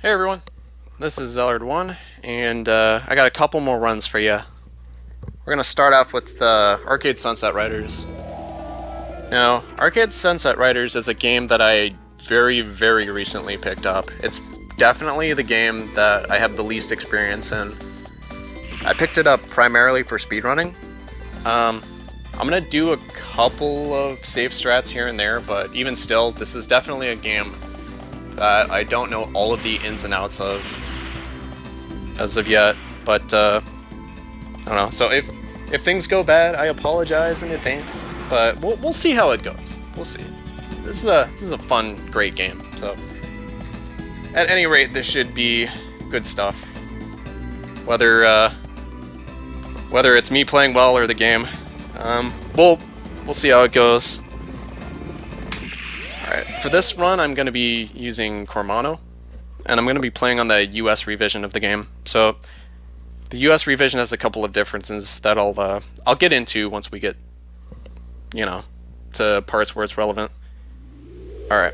Hey everyone, this is zallard1, and I got a couple more runs for you. We're gonna start off with Arcade Sunset Riders. Now, Arcade Sunset Riders is a game that I very recently picked up. It's definitely the game that I have the least experience in. I picked it up primarily for speedrunning. I'm gonna do a couple of save strats here and there, but even still, this is definitely a game that I don't know all of the ins and outs of as of yet, but I don't know. So if things go bad, I apologize in advance, but we'll see how it goes. We'll see. This is a fun, great game. So at any rate, this should be good stuff. Whether it's me playing well or the game, we'll see how it goes. Alright, for this run I'm going to be using Cormano, and I'm going to be playing on the US revision of the game. So, the US revision has a couple of differences that I'll get into once we get, to parts where it's relevant. Alright,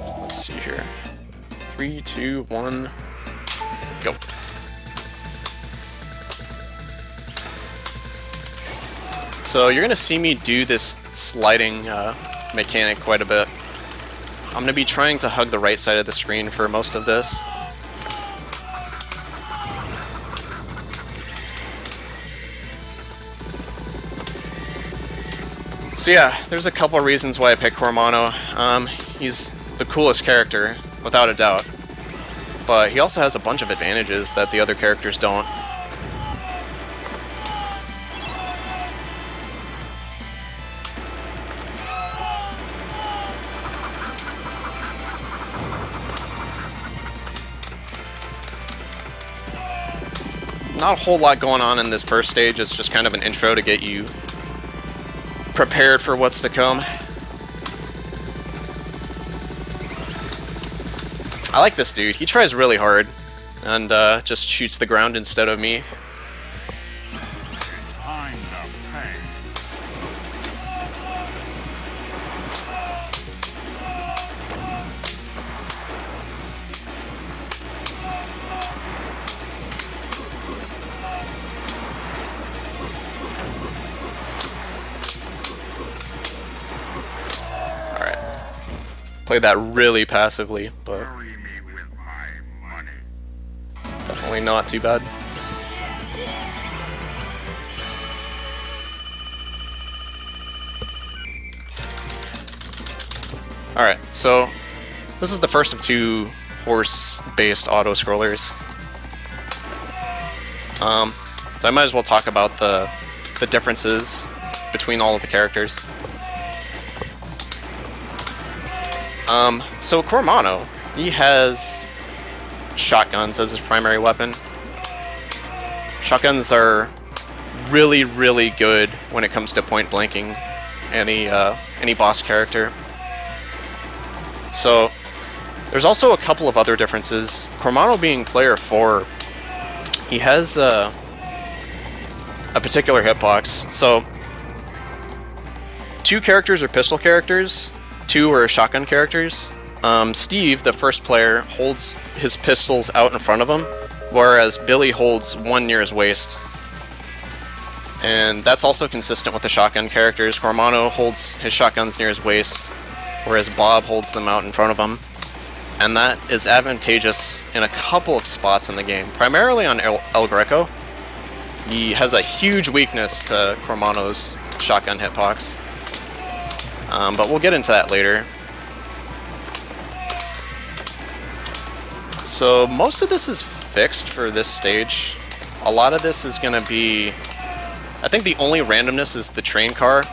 so let's see here. 3, 2, 1, go. So you're going to see me do this sliding mechanic quite a bit. I'm going to be trying to hug the right side of the screen for most of this. So yeah, there's a couple of reasons why I picked Cormano. He's the coolest character, without a doubt. But he also has a bunch of advantages that the other characters don't. Not a whole lot going on in this first stage. It's just kind of an intro to get you prepared for what's to come. I like this dude. He tries really hard and just shoots the ground instead of me. Played that really passively, but definitely not too bad. Alright, so this is the first of two horse-based auto-scrollers. So I might as well talk about the differences between all of the characters. So Cormano, he has shotguns as his primary weapon. Shotguns are really good when it comes to point blanking any boss character. So there's also a couple of other differences. Cormano being player 4, he has a particular hitbox. So 2 characters are pistol characters. 2 are shotgun characters. Steve, the first player, holds his pistols out in front of him, whereas Billy holds one near his waist. And that's also consistent with the shotgun characters. Cormano holds his shotguns near his waist, whereas Bob holds them out in front of him. And that is advantageous in a couple of spots in the game, primarily on El Greco. He has a huge weakness to Cormano's shotgun hitbox. But we'll get into that later. So most of this is fixed for this stage. A lot of this is going to be... I think the only randomness is the train car. It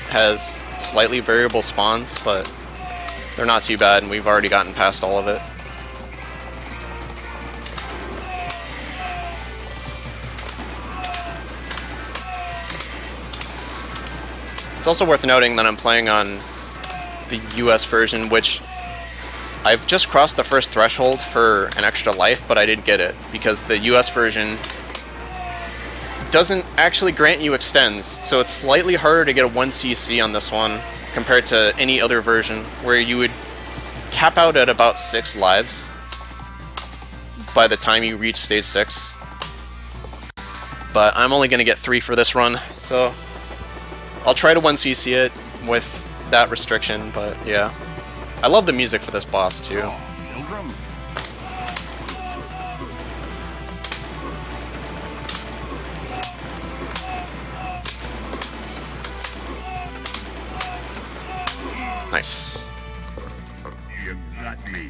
has slightly variable spawns, but they're not too bad, and we've already gotten past all of it. It's also worth noting that I'm playing on the US version, which I've just crossed the first threshold for an extra life, but I didn't get it, because the US version doesn't actually grant you extends, so it's slightly harder to get a 1cc on this one compared to any other version, where you would cap out at about 6 lives. by the time you reach stage 6. But I'm only going to get 3 for this run, so I'll try to 1cc it with that restriction, but yeah. I love the music for this boss too. Nice. You got me.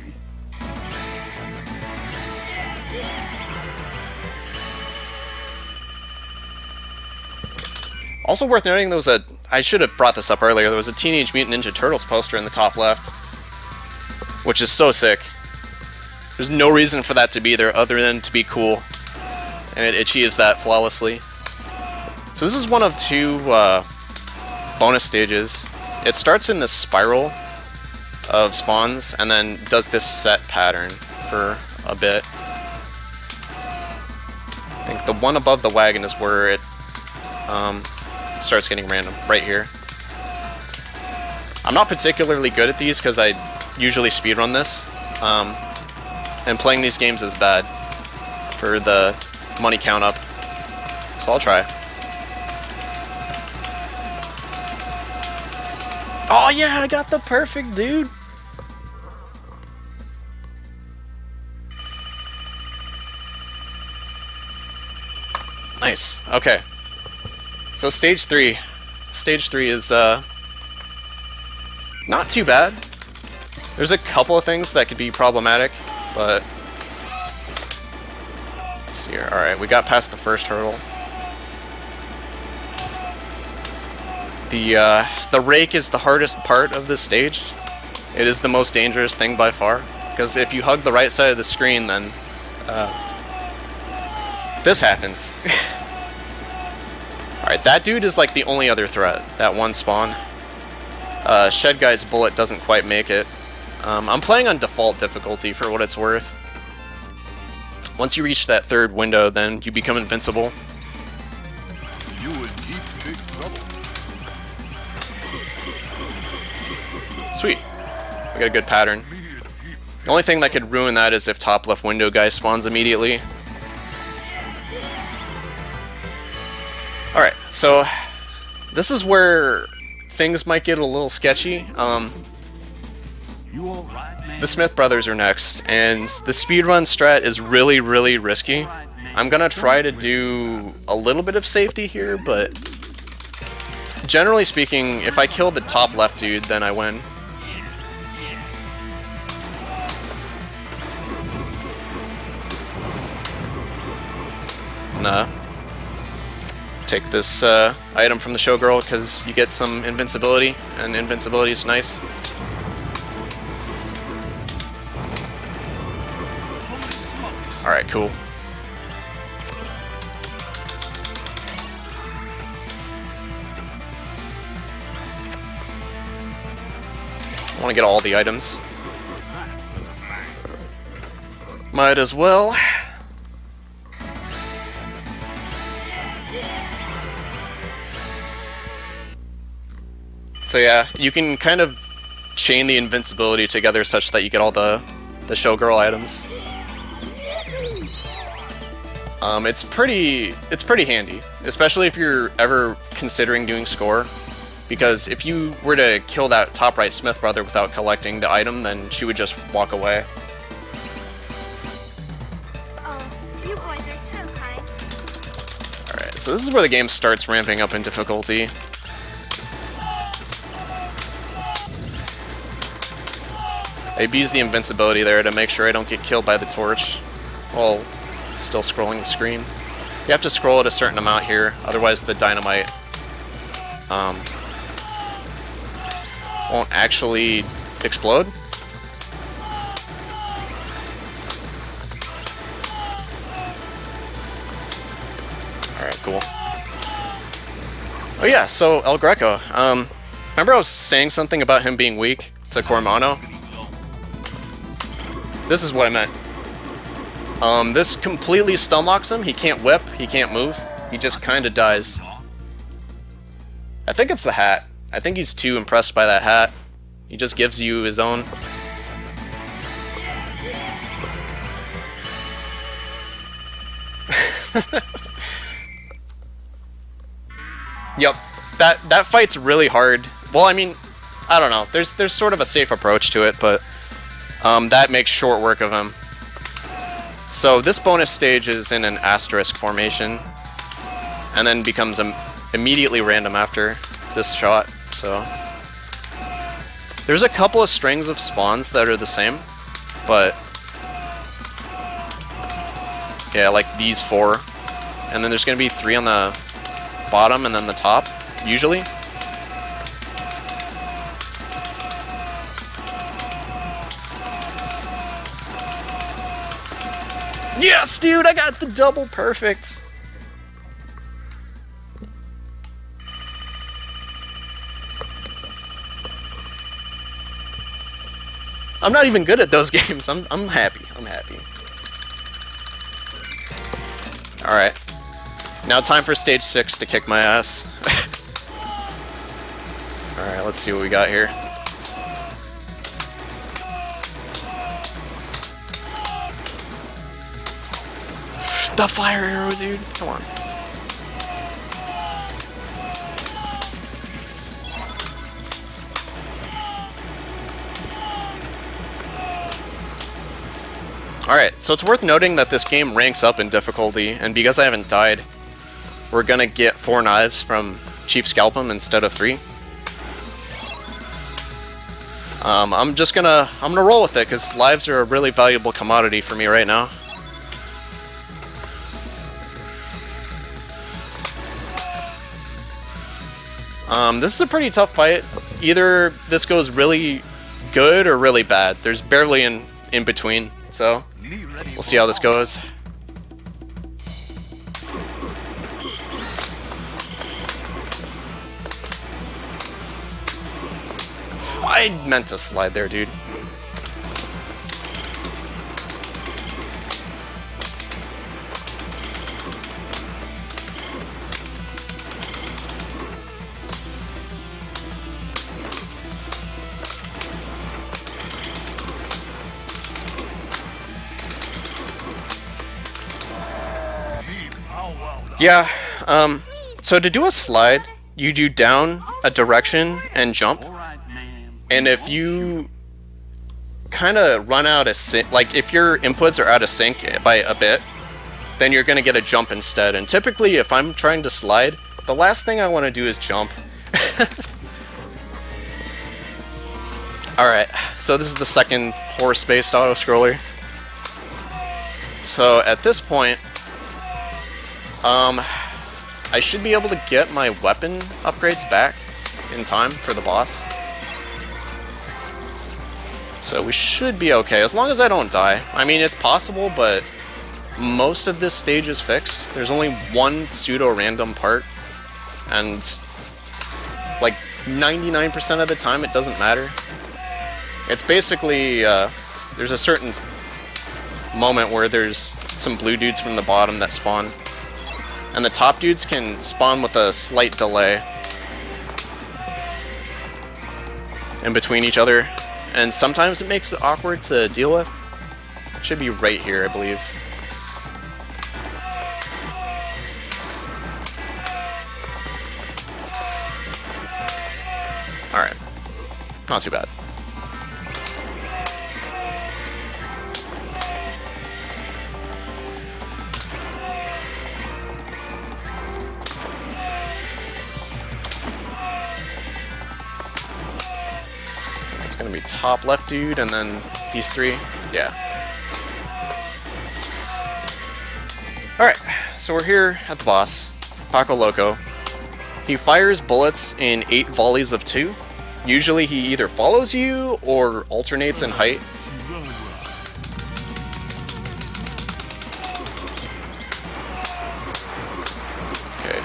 Also worth noting, there was a... I should have brought this up earlier. There was a Teenage Mutant Ninja Turtles poster in the top left, which is so sick. There's no reason for that to be there other than to be cool, and it achieves that flawlessly. So this is one of 2 bonus stages. It starts in this spiral of spawns and then does this set pattern for a bit. I think the one above the wagon is where it starts getting random, right here. I'm not particularly good at these because I usually speedrun this, and playing these games is bad for the money count up, so I'll try. Oh yeah, I got the perfect dude! Nice, okay. So stage 3. Stage 3 is not too bad. There's a couple of things that could be problematic, but let's see here. Alright, we got past the first hurdle. The rake is the hardest part of this stage. It is the most dangerous thing by far, because if you hug the right side of the screen, then this happens. Alright, that dude is like the only other threat, that one spawn. Shed Guy's bullet doesn't quite make it. I'm playing on default difficulty for what it's worth. Once you reach that 3rd window, then you become invincible. You in deep, big trouble. Sweet. We got a good pattern. The only thing that could ruin that is if top left window guy spawns immediately. Alright, so this is where things might get a little sketchy. You all right, man? The Smith brothers are next, and the speedrun strat is really, really risky. I'm gonna try to do a little bit of safety here, but generally speaking, if I kill the top left dude, then I win. Nah. Take this item from the showgirl because you get some invincibility, and invincibility is nice. Alright, cool. I want to get all the items. Might as well. So yeah, you can kind of chain the invincibility together such that you get all the showgirl items. It's pretty handy, especially if you're ever considering doing score, because if you were to kill that top right Smith brother without collecting the item, then she would just walk away. You boys are so kind. Alright, so this is where the game starts ramping up in difficulty. I abuse the invincibility there to make sure I don't get killed by the torch while still scrolling the screen. You have to scroll at a certain amount here, otherwise the dynamite won't actually explode. Alright, cool. Oh yeah, so El Greco. Remember I was saying something about him being weak to Cormano? This is what I meant. This completely stun locks him. He can't whip, he can't move. He just kinda dies. I think it's the hat. I think he's too impressed by that hat. He just gives you his own. Yep, that fight's really hard. Well, I mean, I don't know. There's sort of a safe approach to it, but that makes short work of him. So this bonus stage is in an asterisk formation, and then becomes immediately random after this shot. So there's a couple of strings of spawns that are the same, but yeah, like these 4, and then there's gonna be 3 on the bottom and then the top, usually. Yes, dude, I got the double perfect. I'm not even good at those games. I'm happy. I'm happy. All right. Now time for stage 6 to kick my ass. All right, let's see what we got here. The fire arrow, dude. Come on. Alright, so it's worth noting that this game ranks up in difficulty, and because I haven't died, we're gonna get 4 knives from Chief Scalpum instead of 3. I'm gonna roll with it, because lives are a really valuable commodity for me right now. This is a pretty tough fight. Either this goes really good or really bad. There's barely an in between, so we'll see how this goes. I meant to slide there, dude. Yeah, so to do a slide, you do down, a direction, and jump. And if you kind of run out of sync, like if your inputs are out of sync by a bit, then you're going to get a jump instead. And typically, if I'm trying to slide, the last thing I want to do is jump. Alright, so this is the second horse-based auto-scroller. So at this point, I should be able to get my weapon upgrades back in time for the boss. So we should be okay, as long as I don't die. I mean, it's possible, but most of this stage is fixed. There's only one pseudo-random part, and like 99% of the time it doesn't matter. It's basically, there's a certain moment where there's some blue dudes from the bottom that spawn, and the top dudes can spawn with a slight delay in between each other, and sometimes it makes it awkward to deal with. It should be right here, I believe. Alright. Not too bad. It's gonna be top left dude, and then these 3. Yeah. Alright, so we're here at the boss, Paco Loco. He fires bullets in 8 volleys of 2. Usually he either follows you or alternates in height. Okay.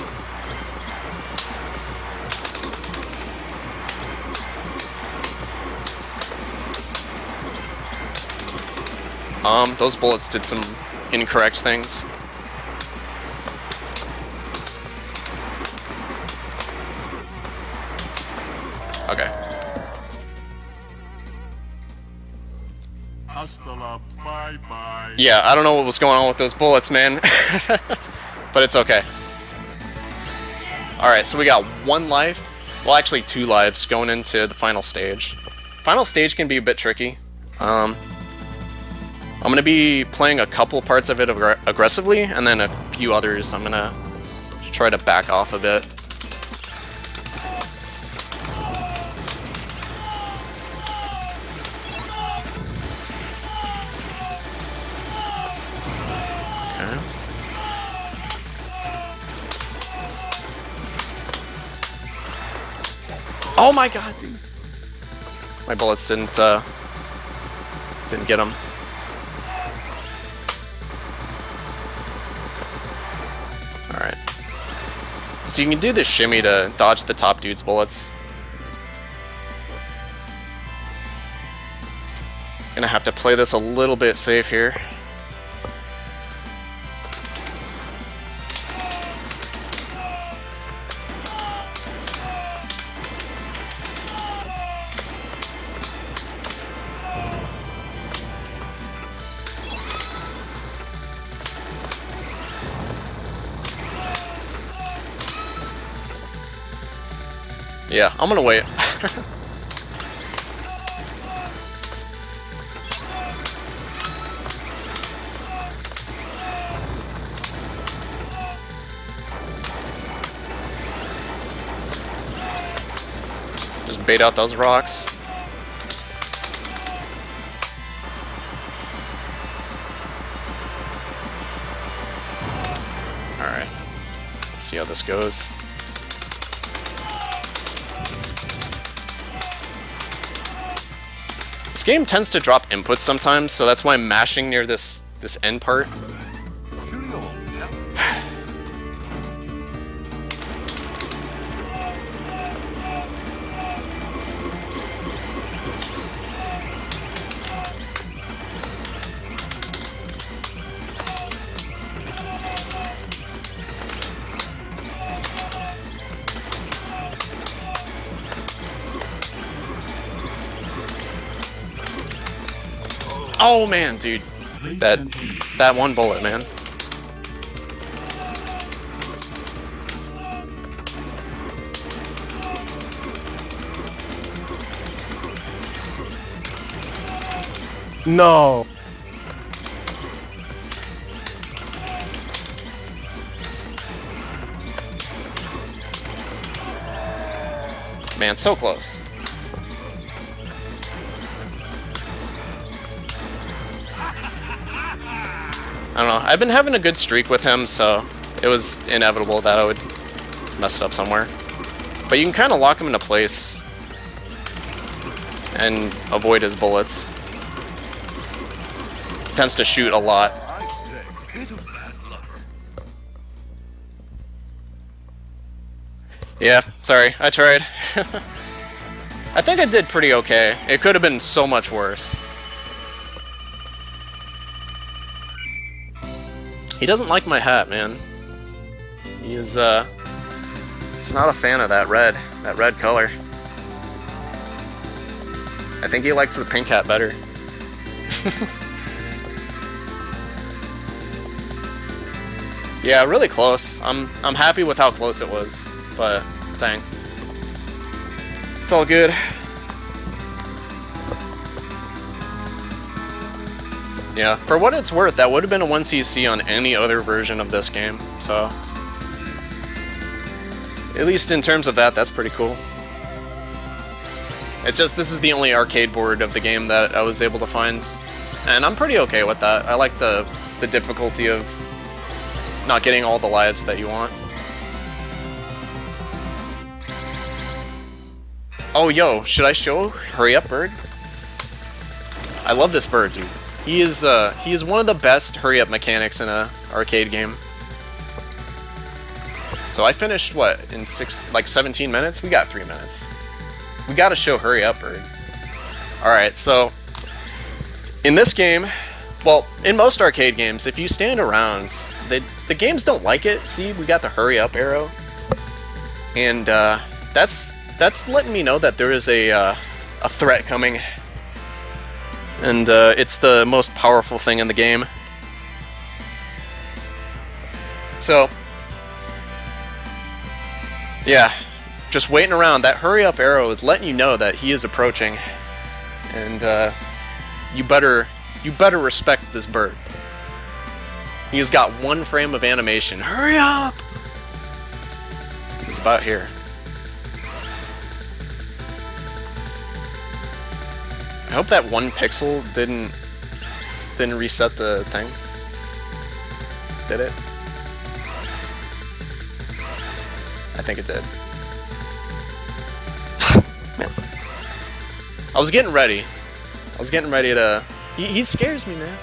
Those bullets did some incorrect things. Okay. Hasta la bye bye. Yeah, I don't know what was going on with those bullets, man. but it's okay. Alright, so we got 1 life. Well, actually 2 lives going into the final stage. Final stage can be a bit tricky. I'm going to be playing a couple parts of it aggressively, and then a few others I'm going to try to back off a bit. Okay. Oh my god, dude. My bullets didn't get him. Alright. So you can do this shimmy to dodge the top dude's bullets. Gonna have to play this a little bit safe here. Yeah, I'm gonna wait. Just bait out those rocks. Alright. Let's see how this goes. This game tends to drop inputs sometimes, so that's why I'm mashing near this end part. Oh man, dude, that one bullet, man. No. Man, so close. I don't know. I've been having a good streak with him, so it was inevitable that I would mess it up somewhere. But you can kind of lock him into place and avoid his bullets. Tends to shoot a lot. Yeah, sorry, I tried. I think I did pretty okay. It could have been so much worse. He doesn't like my hat, man. He's not a fan of that red color. I think he likes the pink hat better. Yeah, really close. I'm happy with how close it was, but dang. It's all good. Yeah, for what it's worth, that would have been a 1cc on any other version of this game, so at least in terms of that, that's pretty cool. It's just, this is the only arcade board of the game that I was able to find, and I'm pretty okay with that. I like the difficulty of not getting all the lives that you want. Oh, yo, should I show Hurry Up Bird? I love this bird, dude. He is one of the best hurry-up mechanics in a arcade game. So I finished, what, in 17 minutes? We got 3 minutes. We gotta show Hurry Up Bird. Alright, so in this game, well, in most arcade games, if you stand around, the games don't like it. See, we got the hurry up arrow. And that's letting me know that there is a threat coming. And it's the most powerful thing in the game. So, Yeah, just waiting around. That hurry up arrow is letting you know that he is approaching, and you better respect this bird. He has got 1 frame of animation. Hurry up! He's about here. I hope that 1 pixel didn't reset the thing. Did it? I think it did. Man. I was getting ready. To... He scares me, man.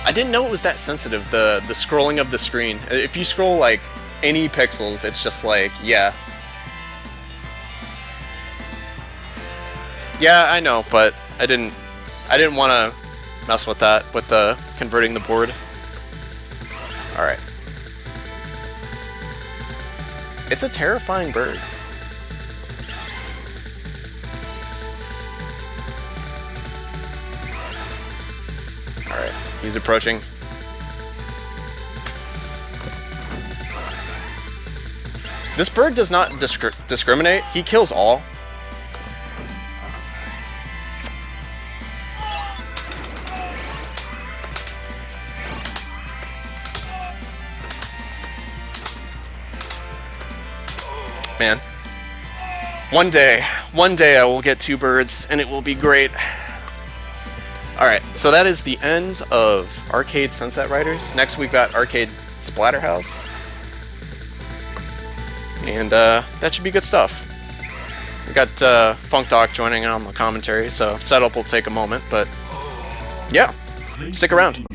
I didn't know it was that sensitive, the scrolling of the screen. If you scroll, like, any pixels, it's just like, yeah. Yeah, I know, but I didn't want to mess with that, with converting the board. Alright. It's a terrifying bird. Alright, he's approaching. This bird does not discriminate. He kills all. Man. One day I will get 2 birds, and it will be great. Alright, so that is the end of Arcade Sunset Riders. Next we've got Arcade Splatterhouse. And that should be good stuff. We got Funk Doc joining in on the commentary, so setup will take a moment, but yeah, stick around.